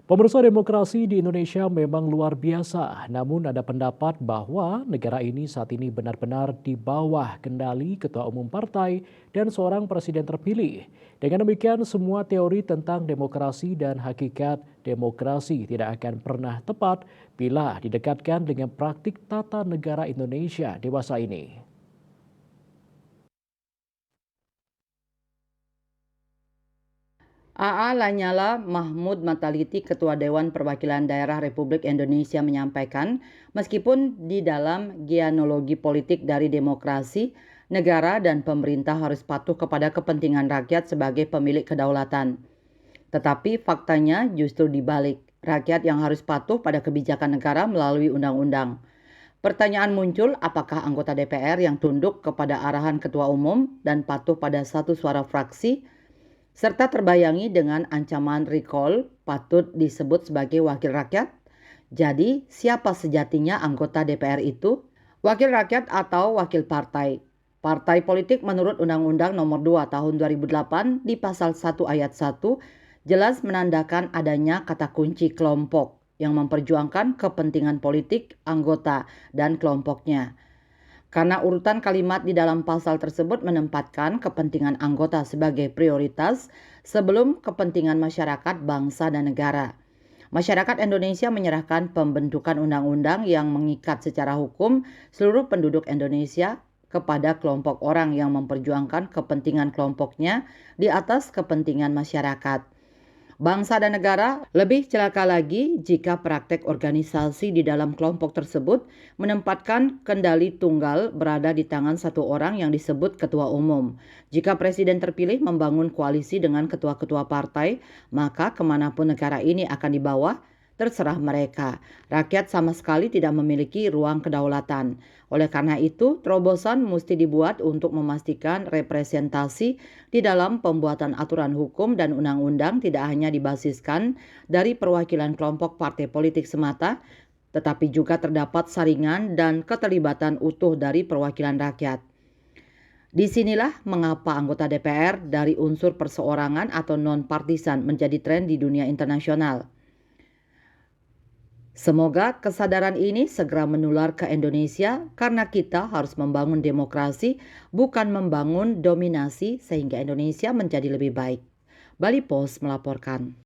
Pemirsa, demokrasi di Indonesia memang luar biasa, namun ada pendapat bahwa negara ini saat ini benar-benar di bawah kendali ketua umum partai dan seorang presiden terpilih. Dengan demikian, semua teori tentang demokrasi dan hakikat demokrasi tidak akan pernah tepat bila didekatkan dengan praktik tata negara Indonesia dewasa ini. AA Lanyala Mahmud Mataliti, Ketua Dewan Perwakilan Daerah Republik Indonesia menyampaikan, meskipun di dalam genealogi politik dari demokrasi, negara dan pemerintah harus patuh kepada kepentingan rakyat sebagai pemilik kedaulatan. Tetapi faktanya justru dibalik, rakyat yang harus patuh pada kebijakan negara melalui undang-undang. Pertanyaan muncul, apakah anggota DPR yang tunduk kepada arahan ketua umum dan patuh pada satu suara fraksi serta terbayangi dengan ancaman recall patut disebut sebagai wakil rakyat? Jadi, siapa sejatinya anggota DPR itu? Wakil rakyat atau wakil partai? Partai politik menurut Undang-Undang Nomor 2 Tahun 2008 di Pasal 1 Ayat 1 jelas menandakan adanya kata kunci kelompok yang memperjuangkan kepentingan politik anggota dan kelompoknya. Karena urutan kalimat di dalam pasal tersebut menempatkan kepentingan anggota sebagai prioritas sebelum kepentingan masyarakat, bangsa, dan negara. Masyarakat Indonesia menyerahkan pembentukan undang-undang yang mengikat secara hukum seluruh penduduk Indonesia kepada kelompok orang yang memperjuangkan kepentingan kelompoknya di atas kepentingan masyarakat. Bangsa dan negara lebih celaka lagi jika praktek organisasi di dalam kelompok tersebut menempatkan kendali tunggal berada di tangan satu orang yang disebut ketua umum. Jika presiden terpilih membangun koalisi dengan ketua-ketua partai, maka kemanapun negara ini akan dibawa, terserah mereka. Rakyat sama sekali tidak memiliki ruang kedaulatan. Oleh karena itu, terobosan mesti dibuat untuk memastikan representasi di dalam pembuatan aturan hukum dan undang-undang tidak hanya dibasiskan dari perwakilan kelompok partai politik semata, tetapi juga terdapat saringan dan keterlibatan utuh dari perwakilan rakyat. Disinilah mengapa anggota DPR dari unsur perseorangan atau non-partisan menjadi tren di dunia internasional. Semoga kesadaran ini segera menular ke Indonesia karena kita harus membangun demokrasi, bukan membangun dominasi sehingga Indonesia menjadi lebih baik. Bali Post melaporkan.